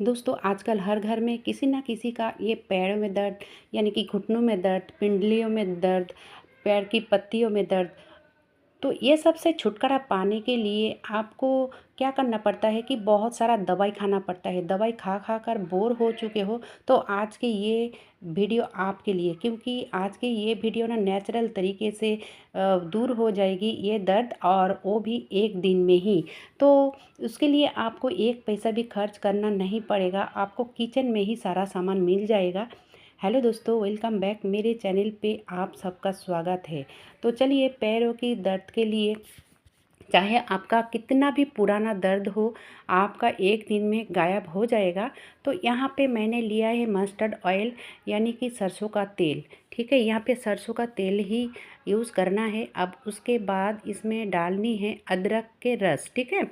दोस्तों आजकल हर घर में किसी ना किसी का ये पैरों में दर्द यानी कि घुटनों में दर्द, पिंडलियों में दर्द, पैर की पत्तियों में दर्द। तो ये सब से छुटकारा पाने के लिए आपको क्या करना पड़ता है कि बहुत सारा दवाई खाना पड़ता है। दवाई खा खा कर बोर हो चुके हो तो आज के ये वीडियो आपके लिए, क्योंकि आज के ये वीडियो ना नेचुरल तरीके से दूर हो जाएगी ये दर्द, और वो भी एक दिन में ही। तो उसके लिए आपको एक पैसा भी खर्च करना नहीं पड़ेगा, आपको किचन में ही सारा सामान मिल जाएगा। हेलो दोस्तों, वेलकम बैक मेरे चैनल पे आप सबका स्वागत है। तो चलिए, पैरों की दर्द के लिए चाहे आपका कितना भी पुराना दर्द हो, आपका एक दिन में गायब हो जाएगा। तो यहाँ पे मैंने लिया है मस्टर्ड ऑयल यानी कि सरसों का तेल। ठीक है, यहाँ पे सरसों का तेल ही यूज़ करना है। अब उसके बाद इसमें डालनी है अदरक के रस। ठीक है,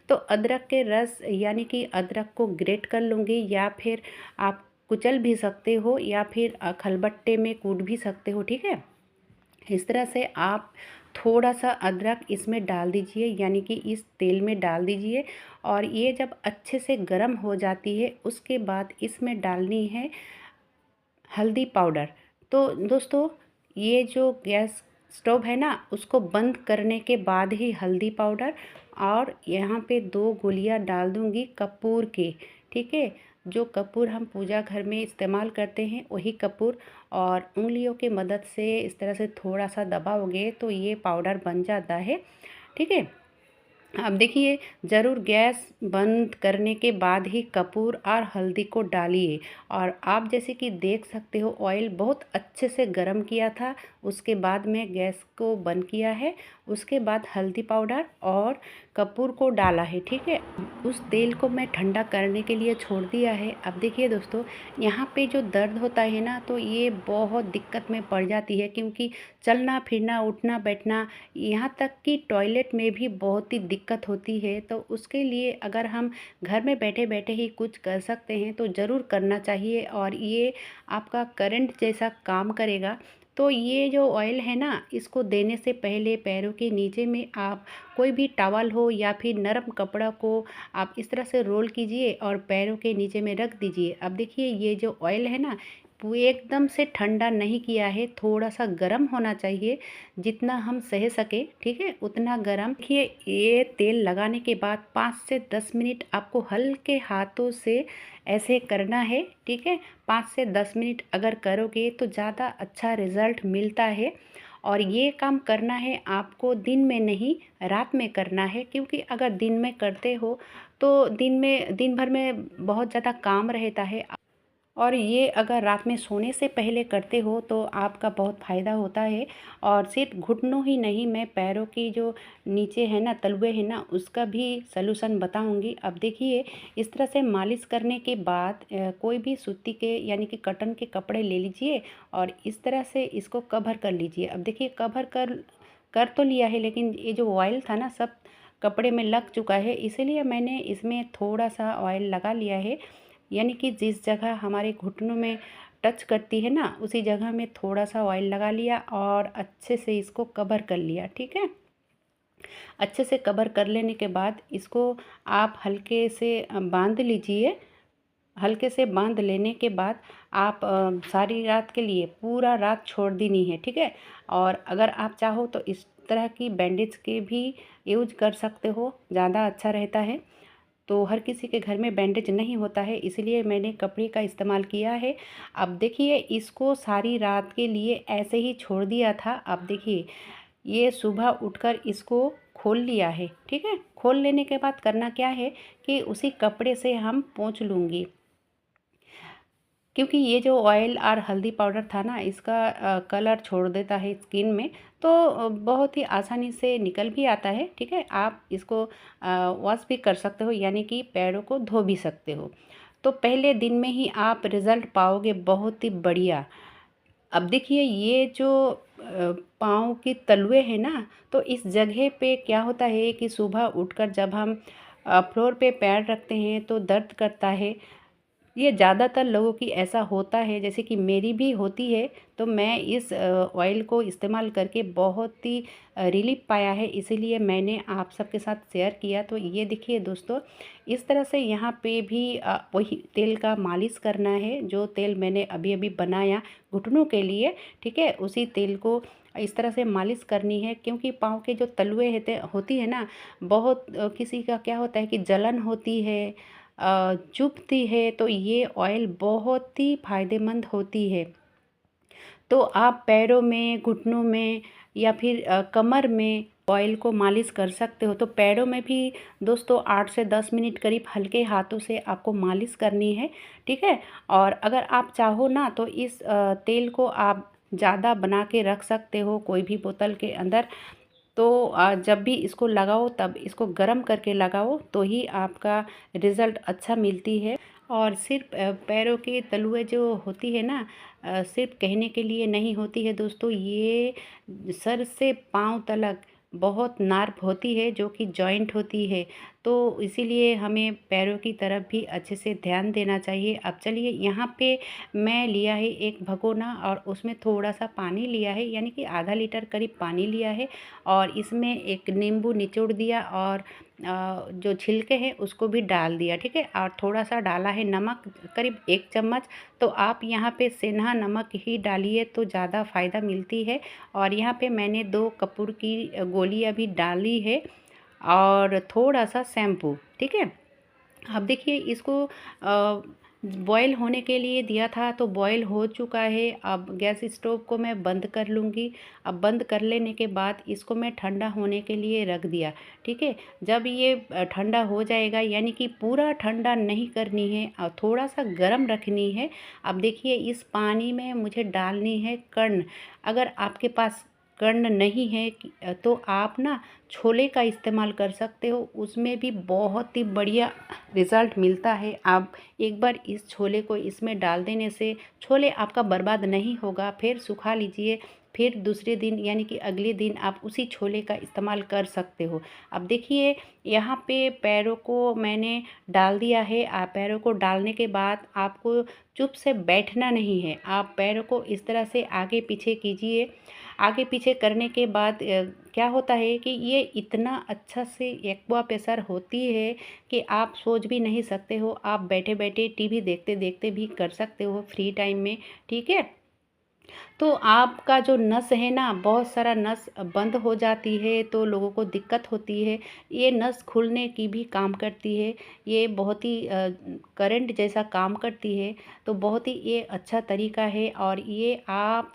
तो अदरक के रस यानी कि अदरक को ग्रेट कर लूँगी, या फिर आप कुचल भी सकते हो, या फिर खलबट्टे में कूट भी सकते हो। ठीक है, इस तरह से आप थोड़ा सा अदरक इसमें डाल दीजिए, यानी कि इस तेल में डाल दीजिए। और ये जब अच्छे से गर्म हो जाती है उसके बाद इसमें डालनी है हल्दी पाउडर। तो दोस्तों, ये जो गैस स्टोव है ना, उसको बंद करने के बाद ही हल्दी पाउडर, और यहाँ पे 2 गोलियाँ डाल दूँगी कपूर के। ठीक है, जो कपूर हम पूजा घर में इस्तेमाल करते हैं वही कपूर। और उंगलियों की मदद से इस तरह से थोड़ा सा दबाओगे तो ये पाउडर बन जाता है। ठीक है, अब देखिए, ज़रूर गैस बंद करने के बाद ही कपूर और हल्दी को डालिए। और आप जैसे कि देख सकते हो ऑयल बहुत अच्छे से गर्म किया था, उसके बाद में गैस को बंद किया है, उसके बाद हल्दी पाउडर और कपूर को डाला है। ठीक है, उस तेल को मैं ठंडा करने के लिए छोड़ दिया है। अब देखिए दोस्तों, यहाँ पे जो दर्द होता है ना, तो ये बहुत दिक्कत में पड़ जाती है, क्योंकि चलना फिरना, उठना बैठना, यहाँ तक कि टॉयलेट में भी बहुत ही दिक्कत होती है। तो उसके लिए अगर हम घर में बैठे बैठे ही कुछ कर सकते हैं तो ज़रूर करना चाहिए, और ये आपका करंट जैसा काम करेगा। तो ये जो ऑयल है ना, इसको देने से पहले पैरों के नीचे में आप कोई भी टॉवल हो या फिर नरम कपड़ा को आप इस तरह से रोल कीजिए और पैरों के नीचे में रख दीजिए। अब देखिए, ये जो ऑयल है ना, वो एकदम से ठंडा नहीं किया है, थोड़ा सा गर्म होना चाहिए, जितना हम सह सके। ठीक है, उतना गर्म। देखिए, ये तेल लगाने के बाद 5 से 10 मिनट आपको हल्के हाथों से ऐसे करना है। ठीक है, 5 से 10 मिनट अगर करोगे तो ज़्यादा अच्छा रिज़ल्ट मिलता है। और ये काम करना है आपको दिन में नहीं, रात में करना है, क्योंकि अगर दिन में करते हो तो दिन भर में बहुत ज़्यादा काम रहता है। और ये अगर रात में सोने से पहले करते हो तो आपका बहुत फ़ायदा होता है। और सिर्फ घुटनों ही नहीं, मैं पैरों की जो नीचे है ना, तलवे है ना, उसका भी सलूशन बताऊंगी। अब देखिए, इस तरह से मालिश करने के बाद कोई भी सूती के यानी कि कॉटन के कपड़े ले लीजिए और इस तरह से इसको कवर कर लीजिए। अब देखिए, कवर कर कर तो लिया है, लेकिन ये जो ऑयल था ना, सब कपड़े में लग चुका है, इसीलिए मैंने इसमें थोड़ा सा ऑयल लगा लिया है। यानी कि जिस जगह हमारे घुटनों में टच करती है ना, उसी जगह में थोड़ा सा ऑयल लगा लिया और अच्छे से इसको कवर कर लिया। ठीक है, अच्छे से कवर कर लेने के बाद इसको आप हल्के से बांध लीजिए। हल्के से बांध लेने के बाद आप सारी रात के लिए पूरा रात छोड़ देनी है। ठीक है, और अगर आप चाहो तो इस तरह की बैंडेज के भी यूज कर सकते हो, ज़्यादा अच्छा रहता है। तो हर किसी के घर में बैंडेज नहीं होता है, इसलिए मैंने कपड़े का इस्तेमाल किया है। अब देखिए, इसको सारी रात के लिए ऐसे ही छोड़ दिया था। अब देखिए, ये सुबह उठकर इसको खोल लिया है। ठीक है, खोल लेने के बाद करना क्या है कि उसी कपड़े से हम पोंछ लूँगी, क्योंकि ये जो ऑयल और हल्दी पाउडर था ना, इसका कलर छोड़ देता है स्किन में। तो बहुत ही आसानी से निकल भी आता है। ठीक है, आप इसको वॉश भी कर सकते हो, यानी कि पैरों को धो भी सकते हो। तो पहले दिन में ही आप रिज़ल्ट पाओगे बहुत ही बढ़िया। अब देखिए, ये जो पाँव के तलवे हैं ना, तो इस जगह पे क्या होता है कि सुबह उठकर जब हम फ्लोर पे पैर रखते हैं तो दर्द करता है। ये ज़्यादातर लोगों की ऐसा होता है, जैसे कि मेरी भी होती है। तो मैं इस ऑयल को इस्तेमाल करके बहुत ही रिलीफ पाया है, इसीलिए मैंने आप सबके साथ शेयर किया। तो ये देखिए दोस्तों, इस तरह से यहाँ पे भी वही तेल का मालिश करना है, जो तेल मैंने अभी अभी बनाया घुटनों के लिए, ठीक है। उसी तेल को इस तरह से मालिश करनी है, क्योंकि पाँव के जो तलुए होती है ना, बहुत किसी का क्या होता है कि जलन होती है, चुभती है। तो ये ऑयल बहुत ही फ़ायदेमंद होती है। तो आप पैरों में, घुटनों में या फिर कमर में ऑयल को मालिश कर सकते हो। तो पैरों में भी दोस्तों 8 से 10 मिनट करीब हल्के हाथों से आपको मालिश करनी है, ठीक है। और अगर आप चाहो ना तो इस तेल को आप ज़्यादा बना के रख सकते हो कोई भी बोतल के अंदर। तो जब भी इसको लगाओ तब इसको गरम करके लगाओ, तो ही आपका रिज़ल्ट अच्छा मिलती है। और सिर्फ पैरों के तलुए जो होती है ना, सिर्फ कहने के लिए नहीं होती है दोस्तों, ये सर से पाँव तलक बहुत नार्व होती है, जो कि जॉइंट होती है। तो इसीलिए हमें पैरों की तरफ भी अच्छे से ध्यान देना चाहिए। अब चलिए, यहाँ पे मैं लिया है एक भगोना, और उसमें थोड़ा सा पानी लिया है, यानी कि आधा लीटर करीब पानी लिया है। और इसमें एक नींबू निचोड़ दिया, और जो छिलके हैं उसको भी डाल दिया, ठीक है। और थोड़ा सा डाला है नमक, करीब 1 चम्मच। तो आप यहाँ पे सेंधा नमक ही डालिए तो ज़्यादा फ़ायदा मिलती है। और यहाँ पे मैंने 2 कपूर की गोलियाँ भी डाली है, और थोड़ा सा शैम्पू, ठीक है। अब देखिए, इसको बॉयल होने के लिए दिया था, तो बॉयल हो चुका है। अब गैस स्टोव को मैं बंद कर लूँगी। अब बंद कर लेने के बाद इसको मैं ठंडा होने के लिए रख दिया, ठीक है। जब ये ठंडा हो जाएगा, यानी कि पूरा ठंडा नहीं करनी है और थोड़ा सा गर्म रखनी है। अब देखिए, इस पानी में मुझे डालनी है कर्ण। अगर आपके पास कर्ण नहीं है तो आप ना छोले का इस्तेमाल कर सकते हो, उसमें भी बहुत ही बढ़िया रिज़ल्ट मिलता है। आप एक बार इस छोले को इसमें डाल देने से छोले आपका बर्बाद नहीं होगा। फिर सुखा लीजिए, फिर दूसरे दिन यानी कि अगले दिन आप उसी छोले का इस्तेमाल कर सकते हो। अब देखिए, यहाँ पे पैरों को मैंने डाल दिया है। आप पैरों को डालने के बाद आपको चुप से बैठना नहीं है, आप पैरों को इस तरह से आगे पीछे कीजिए। आगे पीछे करने के बाद क्या होता है कि ये इतना अच्छा से एक्वा प्रेशर होती है कि आप सोच भी नहीं सकते हो। आप बैठे बैठे टीवी देखते देखते भी कर सकते हो फ्री टाइम में, ठीक है। तो आपका जो नस है ना, बहुत सारा नस बंद हो जाती है, तो लोगों को दिक्कत होती है। ये नस खुलने की भी काम करती है। ये बहुत ही करंट जैसा काम करती है। तो बहुत ही ये अच्छा तरीका है, और ये आप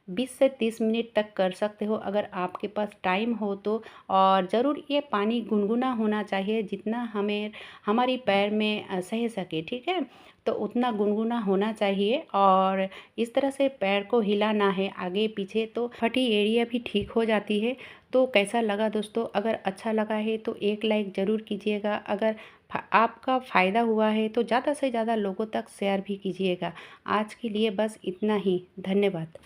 20 से 30 मिनट तक कर सकते हो अगर आपके पास टाइम हो तो। और ज़रूर ये पानी गुनगुना होना चाहिए, जितना हमें हमारी पैर में सह सके, ठीक है। तो उतना गुनगुना होना चाहिए, और इस तरह से पैर को हिलाना है आगे पीछे, तो फटी एरिया भी ठीक हो जाती है। तो कैसा लगा दोस्तों? अगर अच्छा लगा है तो एक लाइक ज़रूर कीजिएगा। अगर आपका फ़ायदा हुआ है तो ज़्यादा से ज़्यादा लोगों तक शेयर भी कीजिएगा। आज के लिए बस इतना ही। धन्यवाद।